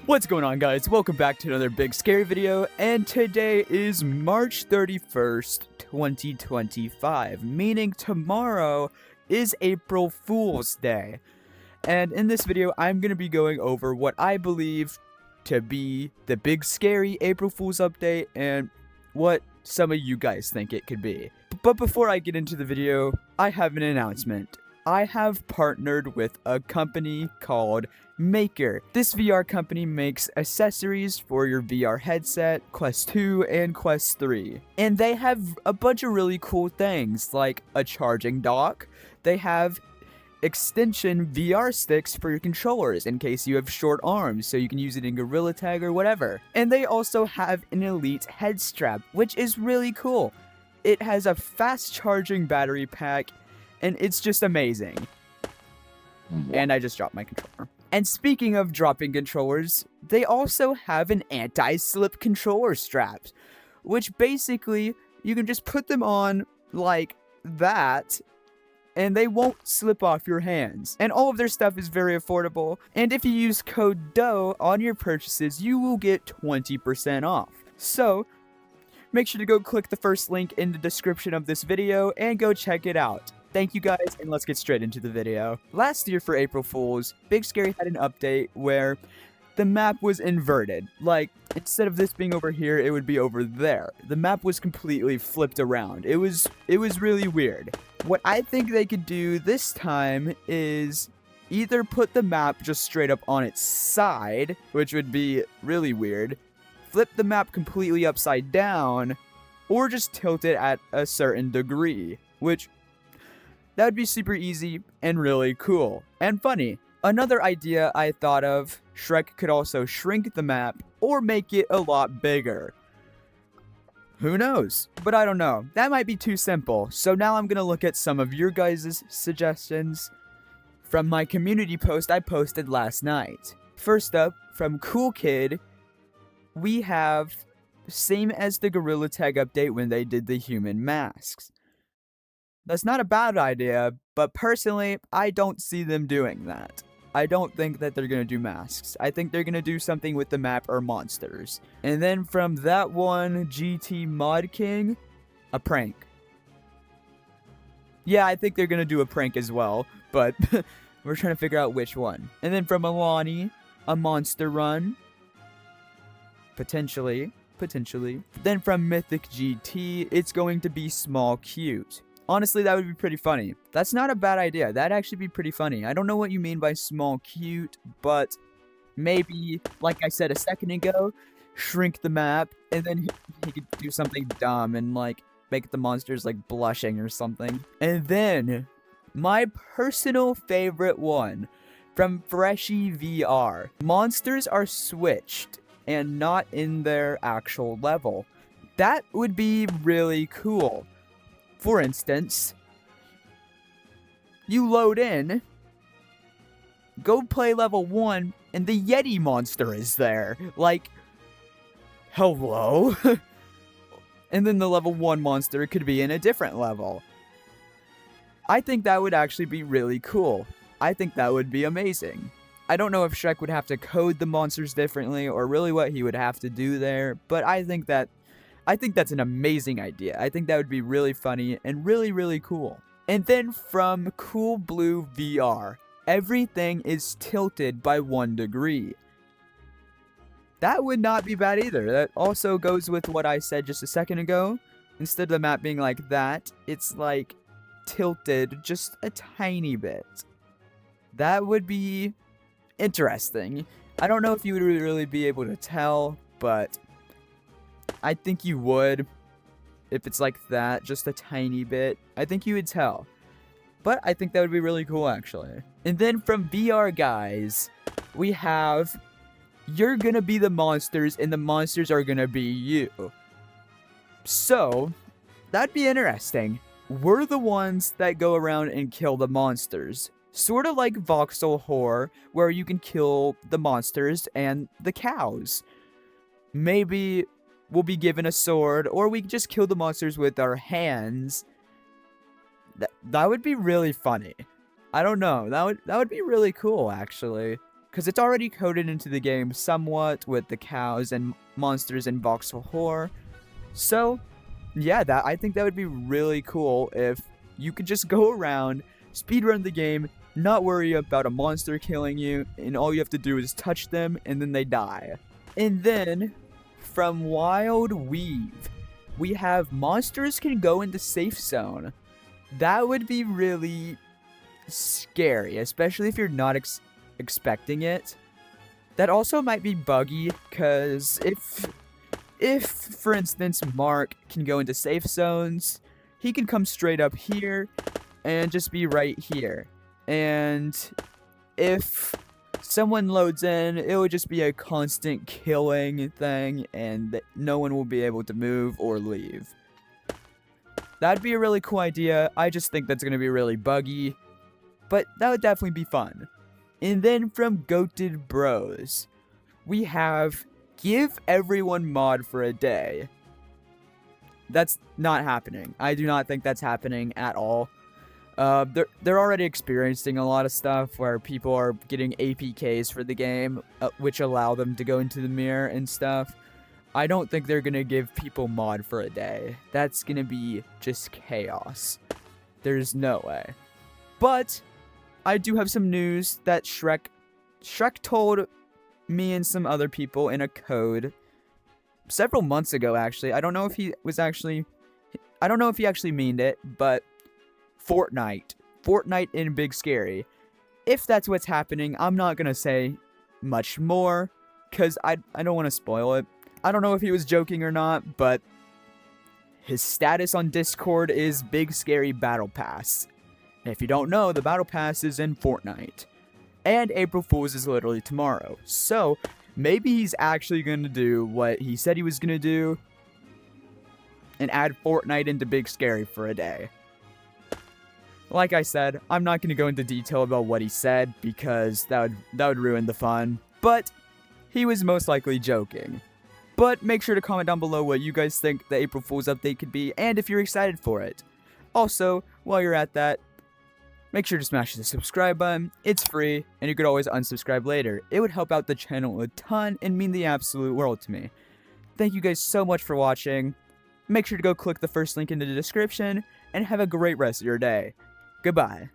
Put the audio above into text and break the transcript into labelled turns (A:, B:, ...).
A: What's going on, guys? Welcome back to another big scary video, and today is March 31st, 2025, meaning tomorrow is April Fool's Day. And in this video, I'm going to be going over what I believe to be the big scary April Fool's update and what some of you guys think it could be. But before I get into the video, I have an announcement. I have partnered with a company called Maker. This VR company makes accessories for your VR headset, Quest 2 and Quest 3. And they have a bunch of really cool things like a charging dock. They have extension VR sticks for your controllers in case you have short arms so you can use it in Gorilla Tag or whatever. And they also have an Elite head strap, which is really cool. It has a fast charging battery pack and it's just amazing. And I just dropped my controller. And speaking of dropping controllers, they also have an anti-slip controller straps, which basically you can just put them on like that and they won't slip off your hands. And all of their stuff is very affordable. And if you use code DOE on your purchases, you will get 20% off. So make sure to go click the first link in the description of this video and go check it out. Thank you guys, and let's get straight into the video. Last year for April Fools, Big Scary had an update where the map was inverted. Like, instead of this being over here, it would be over there. The map was completely flipped around. It was really weird. What I think they could do this time is either put the map just straight up on its side, which would be really weird, flip the map completely upside down, or just tilt it at a certain degree, which that would be super easy and really cool and funny. Another idea I thought of, Shrek could also shrink the map or make it a lot bigger. Who knows? But I don't know. That might be too simple. So now I'm going to look at some of your guys' suggestions from my community post I posted last night. First up, from Cool Kid, we have same as the Gorilla Tag update when they did the human masks. That's not a bad idea, but personally, I don't see them doing that. I don't think that they're going to do masks. I think they're going to do something with the map or monsters. And then from that one, GT Mod King, a prank. Yeah, I think they're going to do a prank as well, but we're trying to figure out which one. And then from Alani, a monster run. Potentially. Then from Mythic GT, it's going to be small cute. Honestly, that would be pretty funny. That's not a bad idea. That'd actually be pretty funny. I don't know what you mean by small cute, but maybe, like I said a second ago, shrink the map, and then he could do something dumb and, like, make the monsters, like, blushing or something. And then, my personal favorite one, from Freshy VR. Monsters are switched and not in their actual level. That would be really cool. For instance, you load in, go play level 1, and the Yeti monster is there. Like, hello? And then the level 1 monster could be in a different level. I think that would actually be really cool. I think that would be amazing. I don't know if Shrek would have to code the monsters differently or really what he would have to do there, but I think that's an amazing idea. I think that would be really funny and really, really cool. And then from Cool Blue VR, everything is tilted by 1 degree. That would not be bad either. That also goes with what I said just a second ago. Instead of the map being like that, it's like tilted just a tiny bit. That would be interesting. I don't know if you would really be able to tell, but I think you would. If it's like that, just a tiny bit, I think you would tell. But I think that would be really cool, actually. And then from VR Guys, we have, you're gonna be the monsters, and the monsters are gonna be you. So, that'd be interesting. We're the ones that go around and kill the monsters. Sort of like Voxel Horror, where you can kill the monsters and the cows. Maybe we'll be given a sword, or we can just kill the monsters with our hands. That would be really funny. I don't know. That would be really cool, actually. because it's already coded into the game somewhat with the cows and monsters in Voxel Horror. So, yeah, I think that would be really cool if you could just go around, speedrun the game, not worry about a monster killing you, and all you have to do is touch them, and then they die. And then, from Wild Weave, we have monsters can go into safe zone. That would be really scary, especially if you're not expecting it. That also might be buggy, because if, for instance, Mark can go into safe zones, he can come straight up here and just be right here. And if someone loads in, it would just be a constant killing thing, and no one will be able to move or leave. That'd be a really cool idea. I just think that's going to be really buggy, but that would definitely be fun. And then from Goated Bros, we have give everyone mod for a day. That's not happening. I do not think that's happening at all. They're already experiencing a lot of stuff where people are getting APKs for the game, which allow them to go into the mirror and stuff. I don't think they're gonna give people mod for a day. That's gonna be just chaos. There's no way. But I do have some news that Shrek told me and some other people in a code several months ago, actually. I don't know if he actually meaned it, but Fortnite in Big Scary. If that's what's happening, I'm not gonna say much more, because I don't want to spoil it. I don't know if he was joking or not, but his status on Discord is Big Scary Battle Pass. And if you don't know, the Battle Pass is in Fortnite. And April Fool's is literally tomorrow. So, maybe he's actually gonna do what he said he was gonna do and add Fortnite into Big Scary for a day. Like I said, I'm not going to go into detail about what he said because that would ruin the fun, but he was most likely joking. But make sure to comment down below what you guys think the April Fool's update could be and if you're excited for it. Also, while you're at that, make sure to smash the subscribe button. It's free and you could always unsubscribe later. It would help out the channel a ton and mean the absolute world to me. Thank you guys so much for watching. Make sure to go click the first link in the description and have a great rest of your day. Goodbye.